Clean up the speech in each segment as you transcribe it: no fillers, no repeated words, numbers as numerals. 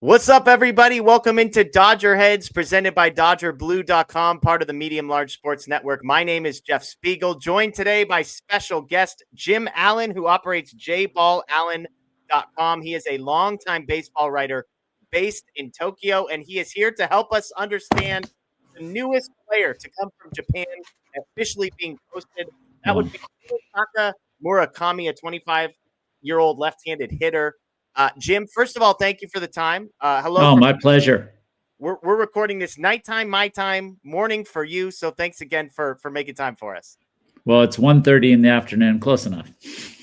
What's up, everybody? Welcome into DodgerHeads, presented by DodgerBlue.com, part of the Medium Large Sports Network. My name is Jeff Spiegel, joined today by special guest Jim Allen, who operates jballallen.com. He is a longtime baseball writer based in Tokyo, and he is here to help us understand the newest player to come from Japan, officially being posted. That would be Munetaka Murakami, a 25-year-old left-handed hitter. Jim, first of all, thank you for the time. Hello. Oh, my pleasure. We're recording this nighttime, my time, morning for you. So thanks again for making time for us. Well, it's 1:30 in the afternoon. Close enough.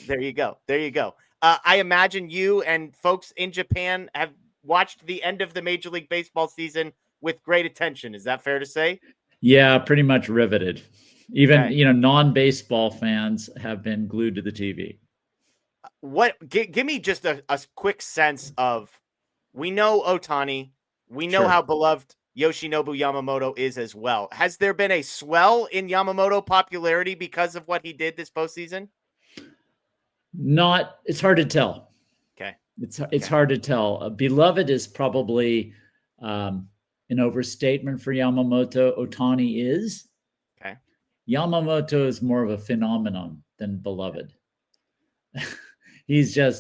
There you go. There you go. I imagine you and folks in Japan have watched the end of the Major League Baseball season with great attention. Is that fair to say? Yeah, pretty much riveted. Even, non-baseball fans have been glued to the TV. Give me just a quick sense of, we know Ohtani, we know how beloved Yoshinobu Yamamoto is as well. Has there been a swell in Yamamoto popularity because of what he did this postseason? It's hard to tell. Okay. It's hard to tell. Beloved is probably an overstatement for Yamamoto. Ohtani is. Okay. Yamamoto is more of a phenomenon than beloved. He's when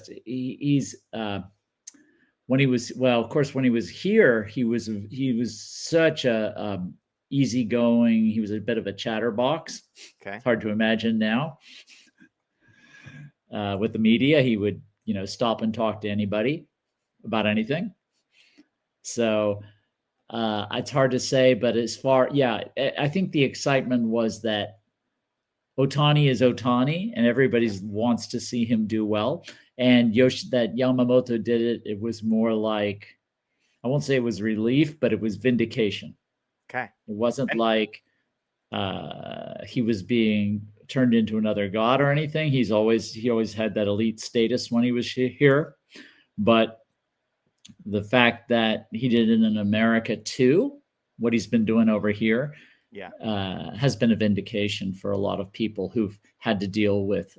he was here, he was such a easygoing. He was a bit of a chatterbox. Okay. It's hard to imagine now. With the media, he would, stop and talk to anybody about anything. So it's hard to say, but I think the excitement was that Ohtani is Ohtani, and everybody wants to see him do well. And that Yamamoto did it. It was more like, I won't say it was relief, but it was vindication. Okay. It wasn't like he was being turned into another god or anything. He always had that elite status when he was here. But the fact that he did it in America too, what he's been doing over here, has been a vindication for a lot of people who've had to deal with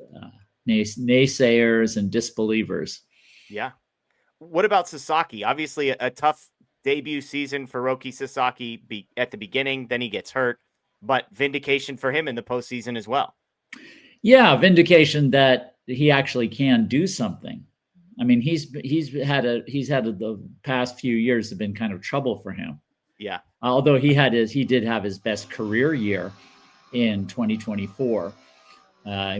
naysayers and disbelievers. Yeah. What about Sasaki? Obviously a tough debut season for Roki Sasaki at the beginning, then he gets hurt, but vindication for him in the postseason as well. Yeah, vindication that he actually can do something. I mean, the past few years have been kind of trouble for him. Yeah. Although he did have his best career year in 2024.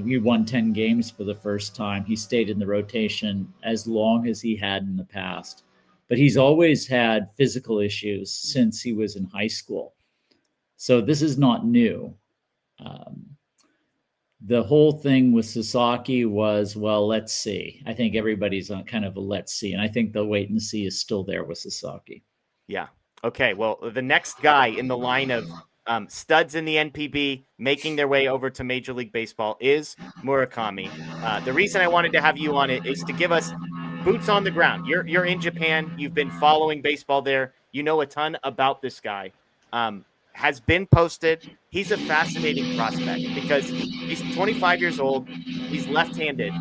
He won 10 games for the first time. He stayed in the rotation as long as he had in the past. But he's always had physical issues since he was in high school. So this is not new. The whole thing with Sasaki was, well, let's see. I think everybody's on kind of a let's see. And I think the wait and see is still there with Sasaki. Yeah. Okay. Well, the next guy in the line of studs in the NPB making their way over to Major League Baseball is Murakami. The reason I wanted to have you on it is to give us boots on the ground. You're in Japan. You've been following baseball there. You know a ton about this guy. Has been posted. He's a fascinating prospect because he's 25 years old. He's left-handed,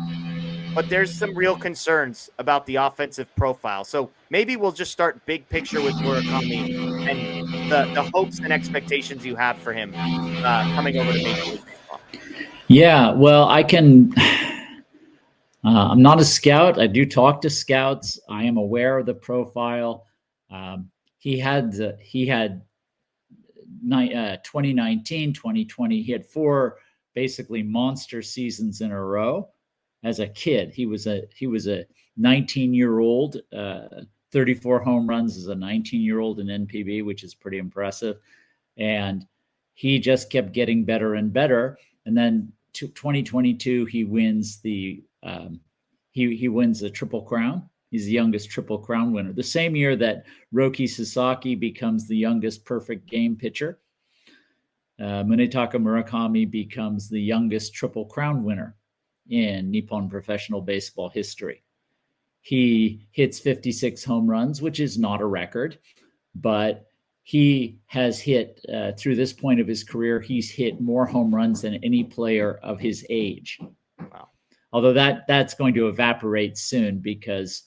but there's some real concerns about the offensive profile. So maybe we'll just start big picture with Murakami and the hopes and expectations you have for him coming over to Major League Baseball. Yeah, well, I'm not a scout. I do talk to scouts. I am aware of the profile. He had 2019, 2020. He had 4 basically monster seasons in a row. As a kid, he was a 19-year-old, 34 home runs as a 19-year-old in NPB, which is pretty impressive. And he just kept getting better and better. And then 2022, he wins the Triple Crown. He's the youngest Triple Crown winner. The same year that Roki Sasaki becomes the youngest perfect game pitcher, Munetaka Murakami becomes the youngest Triple Crown winner in Nippon professional baseball history. He hits 56 home runs, which is not a record, but he has hit, through this point of his career, he's hit more home runs than any player of his age. Wow. Although that's going to evaporate soon because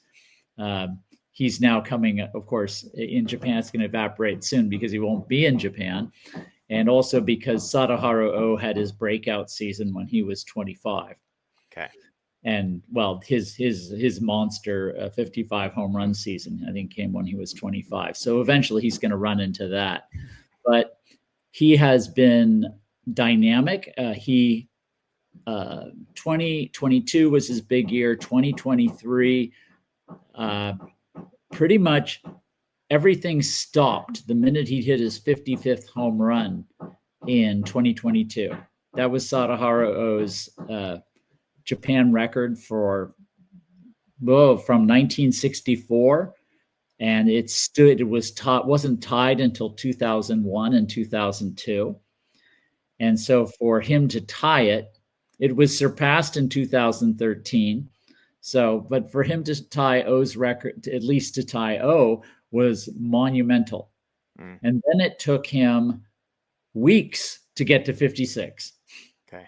he's now coming, of course, in Japan. It's going to evaporate soon because he won't be in Japan. And also because Sadaharu O had his breakout season when he was 25. Okay. And well, his monster 55 home run season, I think, came when he was 25. So eventually he's going to run into that. But he has been dynamic. 2022 was his big year. 2023, pretty much everything stopped the minute he hit his 55th home run in 2022. That was Sadaharu O's Japan record from 1964, and it wasn't tied until 2001 and 2002. And so for him to tie it, it was surpassed in 2013. So, but for him to tie O's record, at least to tie O, was monumental. And then it took him weeks to get to 56. Okay.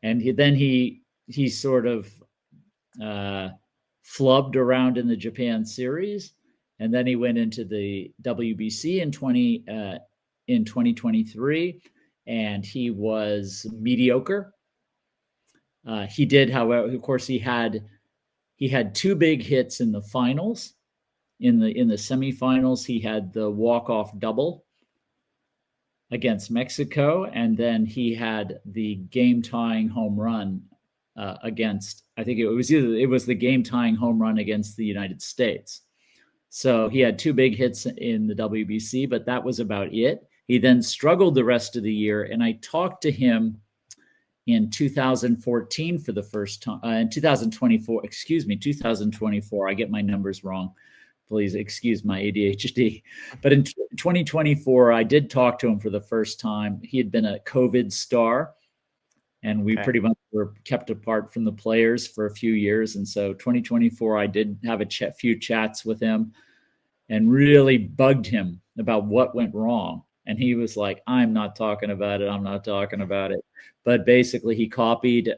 And then he sort of flubbed around in the Japan series, and then he went into the WBC in 2023, and he was mediocre. He did, however, of course, he had 2 big hits in the finals. In the semifinals, he had the walk-off double against Mexico, and then he had the game-tying home run against, I think it was the game-tying home run against the United States. So he had 2 big hits in the WBC, but that was about it. He then struggled the rest of the year, and I talked to him in 2014 for the first time. In 2024, I get my numbers wrong. Please excuse my ADHD. But in 2024, I did talk to him for the first time. He had been a COVID star, and we pretty much were kept apart from the players for a few years. And so 2024, I did have a few chats with him and really bugged him about what went wrong. And he was like, I'm not talking about it. I'm not talking about it. But basically he copied,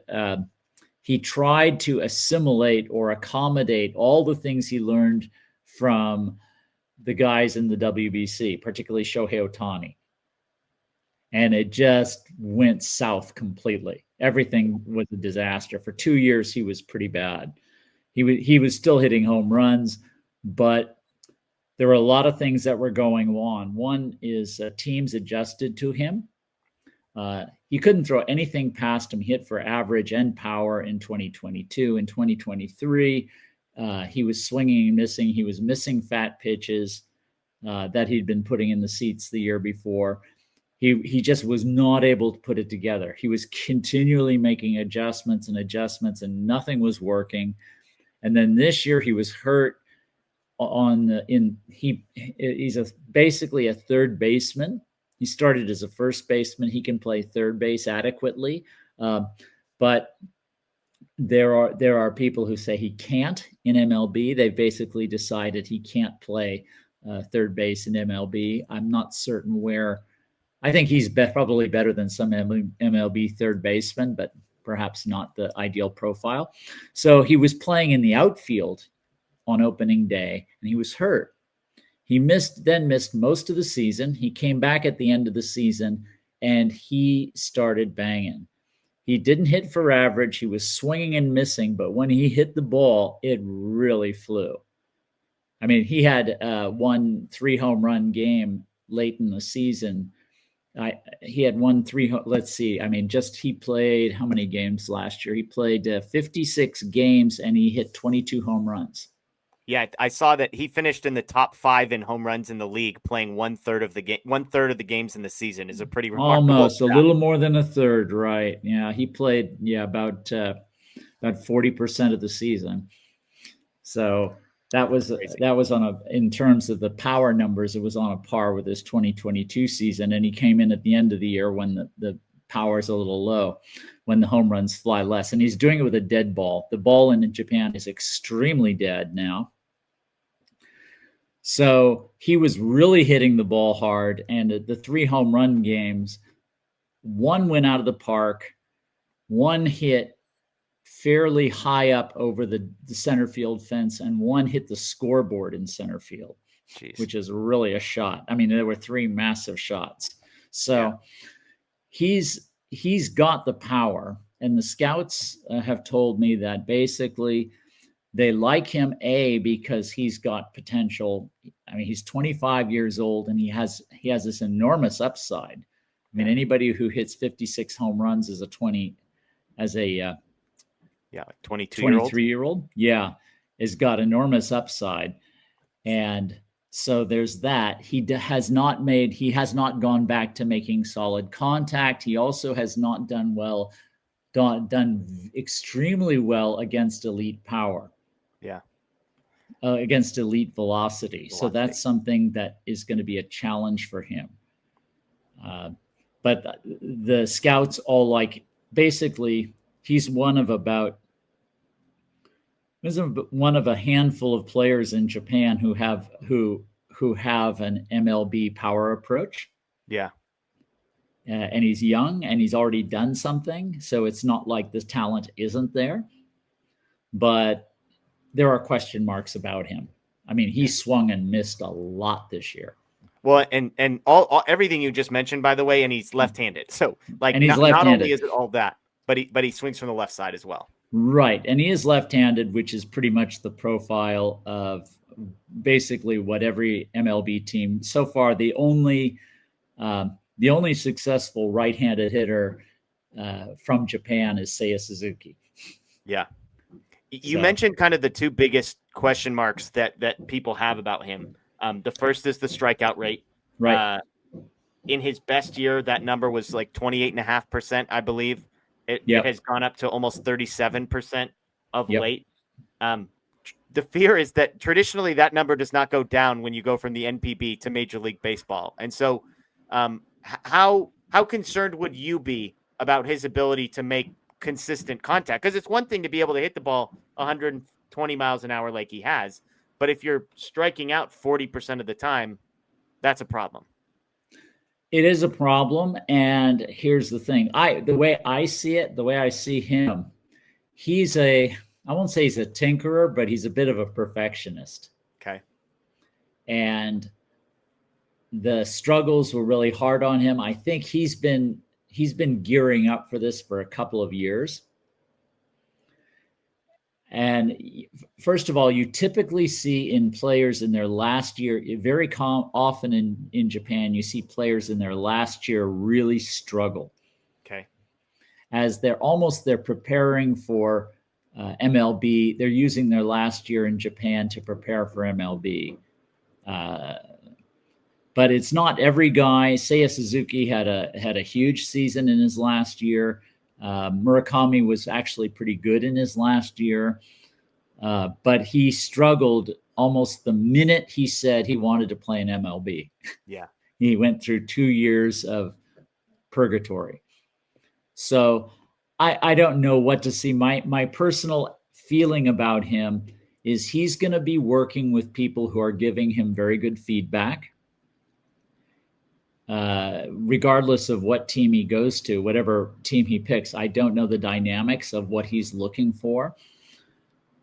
he tried to assimilate or accommodate all the things he learned from the guys in the WBC, particularly Shohei Ohtani. And it just went south completely. Everything was a disaster. For 2 years, he was pretty bad. He was still hitting home runs, but there were a lot of things that were going on. One is teams adjusted to him. He couldn't throw anything past him. He hit for average and power in 2022. In 2023, he was swinging and missing. He was missing fat pitches that he'd been putting in the seats the year before. He just was not able to put it together. He was continually making adjustments, and nothing was working. And then this year he was hurt he's basically a third baseman. He started as a first baseman. He can play third base adequately, but there are people who say he can't in MLB. They've basically decided he can't play third base in MLB. I'm not certain where. I think he's probably better than some MLB third basemen, but perhaps not the ideal profile. So he was playing in the outfield on opening day, and he was hurt. He missed most of the season. He came back at the end of the season, and he started banging. He didn't hit for average. He was swinging and missing, but when he hit the ball, it really flew. I mean, he had 1 3-home run game late in the season. He had 1 3. Let's see. I mean, he played how many games last year? He played 56 games, and he hit 22 home runs. Yeah, I saw that he finished in the top 5 in home runs in the league, playing 1/3 of the game. 1/3 of the games in the season is a pretty remarkable. Almost a little more than a third, right? Yeah, he played about 40% of the season. So that was in terms of the power numbers, it was on a par with his 2022 season, and he came in at the end of the year when the power is a little low, when the home runs fly less, and he's doing it with a dead ball. The ball in Japan is extremely dead now. So he was really hitting the ball hard, and the 3 home run games, 1 went out of the park, 1 hit fairly high up over the center field fence, and one hit the scoreboard in center field. Jeez. Which is really a shot. I mean, there were 3 massive shots. So he's got the power, and the scouts have told me that basically they like him because he's got potential. I mean, he's 25 years old and he has this enormous upside. I mean, anybody who hits 56 home runs as a 23-year-old, has got enormous upside. And so there's that. He has not gone back to making solid contact. He also has not done extremely well against elite power. Yeah. Against elite velocity. So that's something that is going to be a challenge for him. But the scouts all basically, he's one of a handful of players in Japan who have an MLB power approach. Yeah. And he's young and he's already done something. So it's not like the talent isn't there, but there are question marks about him. I mean, he swung and missed a lot this year. Well, and all everything you just mentioned, by the way, and he's left-handed. So not only is it all that, but he swings from the left side as well. Right. And he is left-handed, which is pretty much the profile of basically what every MLB team so far. The only successful right-handed hitter from Japan is Seiya Suzuki. Yeah. You mentioned kind of the 2 biggest question marks that people have about him. The first is the strikeout rate. Right. In his best year, that number was like 28.5%, I believe. It has gone up to almost 37% of late. The fear is that traditionally that number does not go down when you go from the NPB to Major League Baseball. And so how concerned would you be about his ability to make consistent contact? Because it's one thing to be able to hit the ball 120 miles an hour like he has, but if you're striking out 40% of the time, that's a problem. It is a problem, and here's the thing. The way I see it, the way I see him, I won't say he's a tinkerer, but he's a bit of a perfectionist. Okay. And the struggles were really hard on him. I think he's been gearing up for this for a couple of years. And first of all, you typically see in players in their last year, very often in Japan, you see players in their last year really struggle. Okay. As they're preparing for MLB. They're using their last year in Japan to prepare for MLB. But it's not every guy. Seiya Suzuki had a huge season in his last year. Murakami was actually pretty good in his last year, but he struggled almost the minute he said he wanted to play in MLB. Yeah. He went through 2 years of purgatory. So I don't know what to see. My personal feeling about him is he's going to be working with people who are giving him very good feedback. Regardless of what team he goes to, whatever team he picks, I don't know the dynamics of what he's looking for,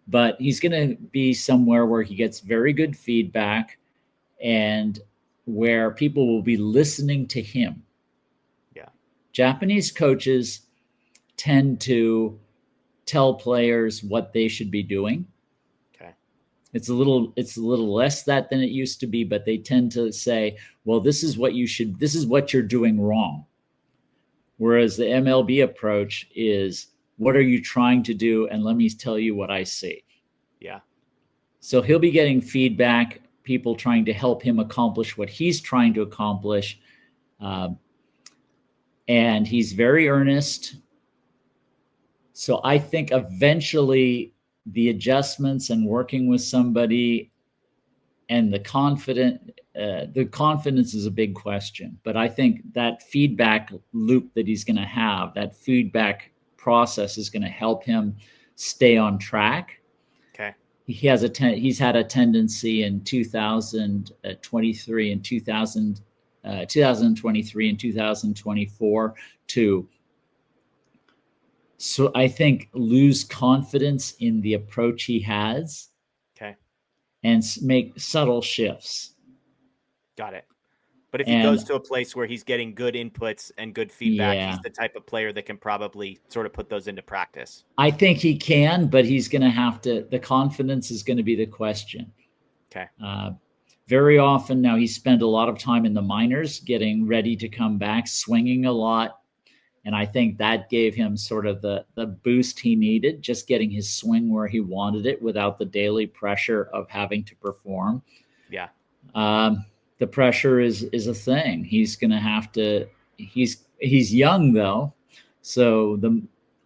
but he's going to be somewhere where he gets very good feedback and where people will be listening to him. Yeah. Japanese coaches tend to tell players what they should be doing. It's a little less that than it used to be, but they tend to say, well, this is what you're doing wrong. Whereas the MLB approach is, what are you trying to do? And let me tell you what I see. Yeah. So he'll be getting feedback, people trying to help him accomplish what he's trying to accomplish. And he's very earnest. So I think eventually the adjustments and working with somebody and the confidence is a big question. But I think that feedback loop that he's going to have, that feedback process is going to help him stay on track. Okay. He's had a tendency in 2023 and 2023 and 2024 to So I think lose confidence in the approach he has. Okay. And make subtle shifts. Got it. But if he And goes to a place where he's getting good inputs and good feedback, yeah, he's the type of player that can probably sort of put those into practice. I think he can, but he's going to have to, the confidence is going to be the question. Okay. Very often now he spent a lot of time in the minors getting ready to come back, swinging a lot. And I think that gave him sort of the boost he needed, just getting his swing where he wanted it without the daily pressure of having to perform. Yeah. The pressure is a thing. He's going to have to. He's young though, so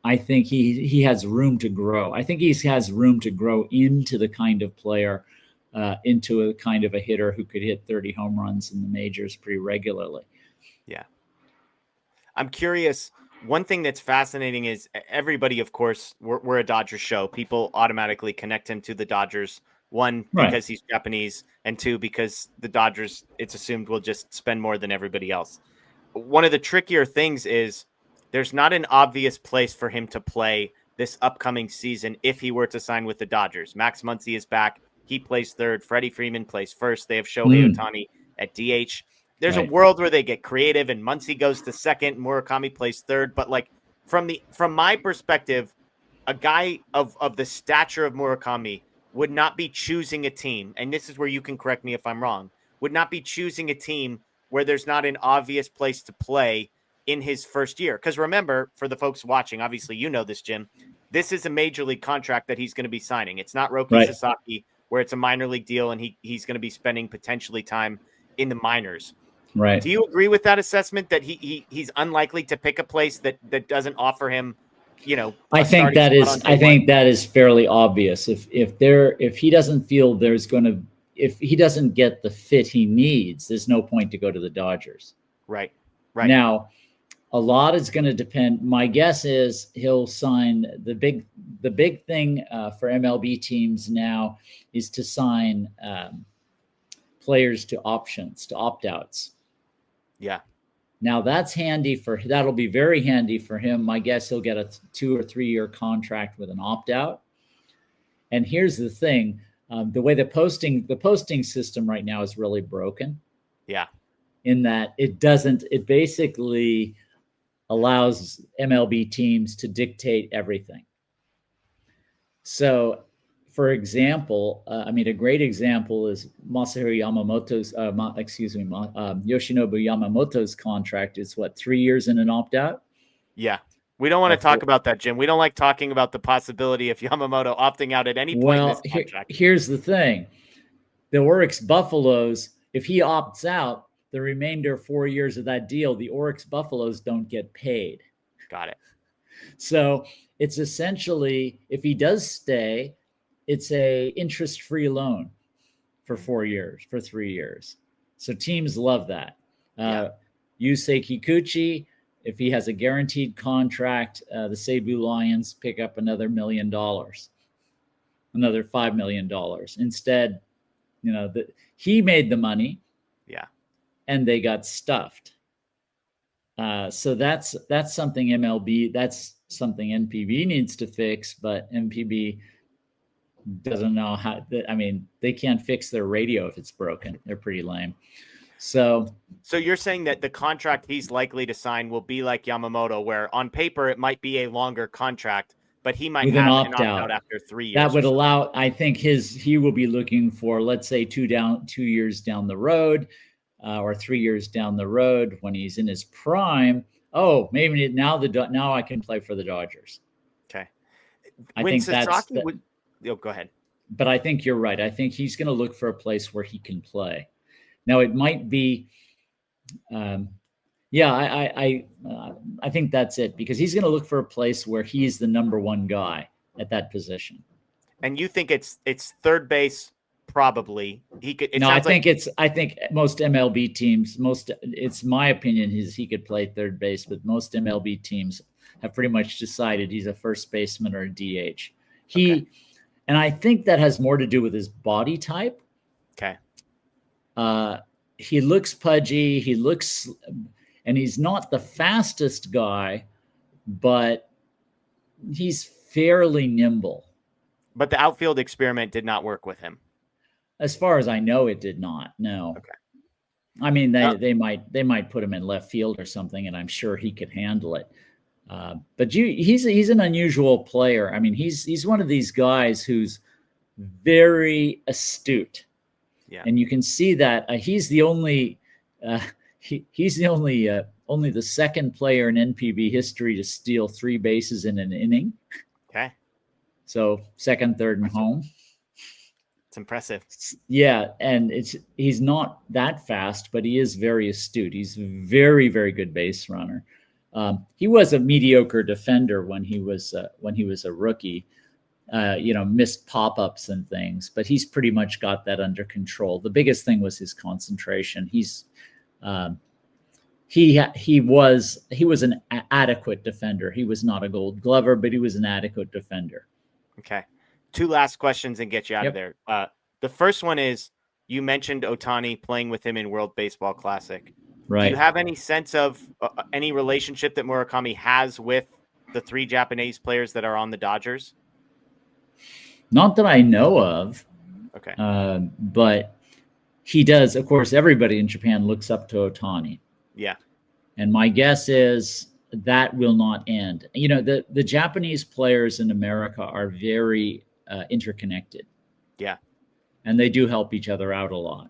I think he has room to grow. I think he has room to grow into the kind of player, into a kind of a hitter who could hit 30 home runs in the majors pretty regularly. Yeah. I'm curious. One thing that's fascinating is everybody, of course, we're a Dodgers show. People automatically connect him to the Dodgers. One, because he's Japanese, and two, because the Dodgers, it's assumed, will just spend more than everybody else. One of the trickier things is there's not an obvious place for him to play this upcoming season if he were to sign with the Dodgers. Max Muncy is back. He plays third. Freddie Freeman plays first. They have Shohei Ohtani at DH. There's a world where they get creative and Muncy goes to second, Murakami plays third. But like from my perspective, a guy of the stature of Murakami would not be choosing a team, and this is where you can correct me if I'm wrong, would not be choosing a team where there's not an obvious place to play in his first year. Because remember, for the folks watching, obviously you know this, Jim, this is a major league contract that he's going to be signing. It's not Roki Sasaki, where it's a minor league deal and he's going to be spending potentially time in the minors. Right. Do you agree with that assessment that he's unlikely to pick a place that doesn't offer him, you know? I think that is fairly obvious. If he doesn't feel there's going to, if he doesn't get the fit he needs, there's no point to go to the Dodgers. Right. Now, a lot is going to depend. My guess is he'll sign the big thing for MLB teams now is to sign players to options, to opt-outs. Yeah. Now that'll be very handy for him. My guess he'll get a 2 or 3 year contract with an opt-out. And here's the thing: the way the posting system right now is really broken. Yeah. In that it basically allows MLB teams to dictate everything. So, for example, a great example is Masahiro Yamamoto's, Yoshinobu Yamamoto's contract is 3 years in an opt-out? Yeah. We don't want to talk about that, Jim. We don't like talking about the possibility of Yamamoto opting out at any point in this contract. Here's the thing. The Oryx Buffaloes, if he opts out, the remainder 4 years of that deal, the Oryx Buffaloes don't get paid. Got it. So it's essentially, if he does stay, it's a interest-free loan for 4 years, for 3 years. So teams love that. Yusei Kikuchi, if he has a guaranteed contract, the Seibu Lions pick up another $1 million, another $5 million. Instead, he made the money. Yeah. And they got stuffed. So that's something that's something NPB needs to fix, but NPB doesn't know how. They can't fix their radio if it's broken. They're pretty lame. So you're saying that the contract he's likely to sign will be like Yamamoto, where on paper it might be a longer contract, but he might have an opt-out after 3 years. That would allow. I think he will be looking for, let's say, 2 years down the road. Or 3 years down the road when he's in his prime. Oh, maybe now I can play for the Dodgers. Okay. I think go ahead. But I think you're right. I think he's going to look for a place where he can play. Now it might be, I think that's it, because he's going to look for a place where he's the number one guy at that position. And you think it's third base? Probably he could. I think most MLB teams, it's my opinion he could play third base, but most MLB teams have pretty much decided he's a first baseman or a DH. And I think that has more to do with his body type. Okay. He looks pudgy. And he's not the fastest guy, but he's fairly nimble. But the outfield experiment did not work with him. As far as I know, it did not. No. Okay. I mean, they might put him in left field or something, and I'm sure he could handle it. But he's an unusual player. I mean, he's one of these guys who's very astute. Yeah. And you can see that he's the only he's the only the second player in NPB history to steal 3 bases in an inning. Okay. So second, third, and home. It's impressive. Yeah, and he's not that fast, but he is very astute. He's a very, very good base runner. He was a mediocre defender when he was a rookie. Missed pop-ups and things, but he's pretty much got that under control. The biggest thing was his concentration. He was an adequate defender. He was not a Gold Glover, but he was an adequate defender. Okay. 2 last questions and get you out of there. The first one is, you mentioned Ohtani playing with him in World Baseball Classic. Right. Do you have any sense of any relationship that Murakami has with the 3 Japanese players that are on the Dodgers? Not that I know of. Okay. But he does. Of course, everybody in Japan looks up to Ohtani. Yeah. And my guess is that will not end. The Japanese players in America are very interconnected. Yeah. And they do help each other out a lot.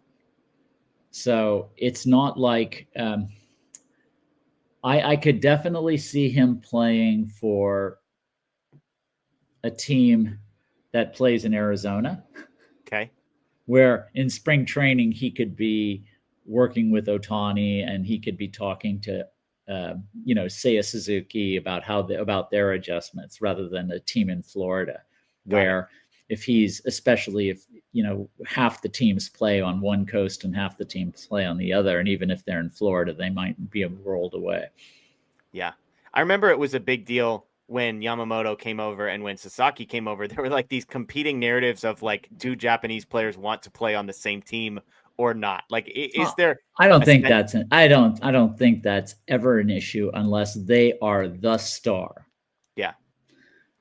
So it's not like I could definitely see him playing for a team that plays in Arizona. Okay. Where in spring training he could be working with Ohtani and he could be talking to Seiya Suzuki about their adjustments, rather than a team in Florida where especially if half the teams play on one coast and half the teams play on the other, and even if they're in Florida, they might be rolled away. Yeah. I remember it was a big deal when Yamamoto came over and when Sasaki came over. There were like these competing narratives of like, do Japanese players want to play on the same team or not? Like, is there? I don't think that's ever an issue unless they are the star. Yeah.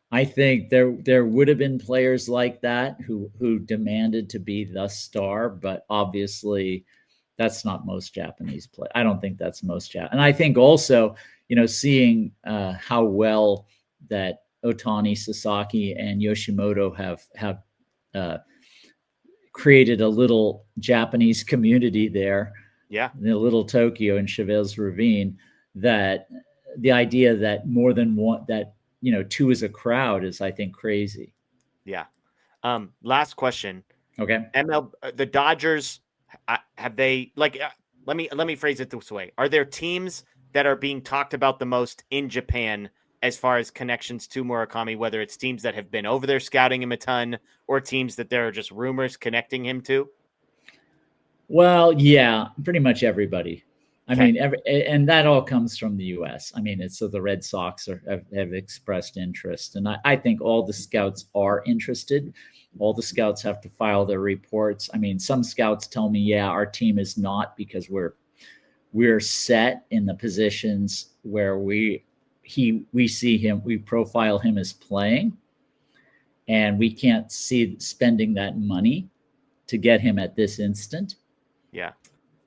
I think there would have been players like that who demanded to be the star, but obviously that's not most Japanese play. I don't think that's most And I think also, seeing how well that Ohtani, Sasaki, and Yoshimoto have created a little Japanese community there. Yeah. In a little Tokyo in Chavez Ravine, that the idea that more than one, that 2 is a crowd is, I think, crazy. Yeah. Last question. Okay. The Dodgers, have they, like, let me phrase it this way. Are there teams that are being talked about the most in Japan as far as connections to Murakami, whether it's teams that have been over there scouting him a ton or teams that there are just rumors connecting him to? Well, yeah, pretty much everybody. Okay. I mean, and that all comes from the U.S. I mean, so the Red Sox have expressed interest, and I think all the scouts are interested. All the scouts have to file their reports. I mean, some scouts tell me, yeah, our team is not, because we're set in the positions where we see him, we profile him as playing, and we can't see spending that money to get him at this instant. Yeah.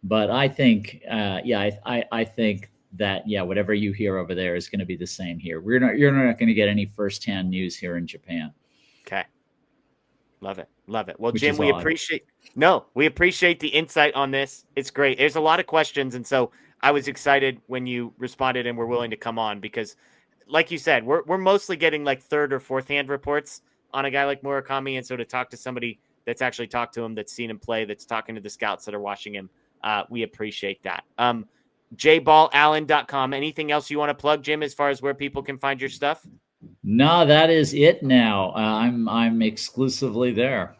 But I think, I think that, whatever you hear over there is going to be the same here. You're not going to get any firsthand news here in Japan. Okay. Love it. Love it. Well, Which Jim, we appreciate the insight on this. It's great. There's a lot of questions. And so I was excited when you responded and were willing to come on, because like you said, we're mostly getting like third or fourth hand reports on a guy like Murakami. And so to talk to somebody that's actually talked to him, that's seen him play, that's talking to the scouts that are watching him, we appreciate that. jballallen.com. Anything else you want to plug, Jim, as far as where people can find your stuff? No, that is it now. I'm exclusively there.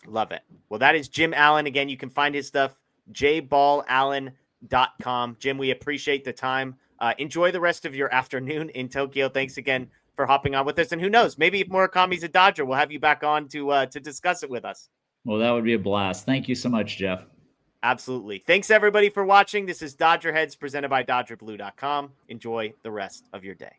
Love it. Well, that is Jim Allen. Again, you can find his stuff, jballallen.com. Jim, we appreciate the time. Enjoy the rest of your afternoon in Tokyo. Thanks again for hopping on with us. And who knows, maybe if Murakami's a Dodger, we'll have you back on to discuss it with us. Well, that would be a blast. Thank you so much, Jeff. Absolutely. Thanks, everybody, for watching. This is DodgerHeads presented by DodgerBlue.com. Enjoy the rest of your day.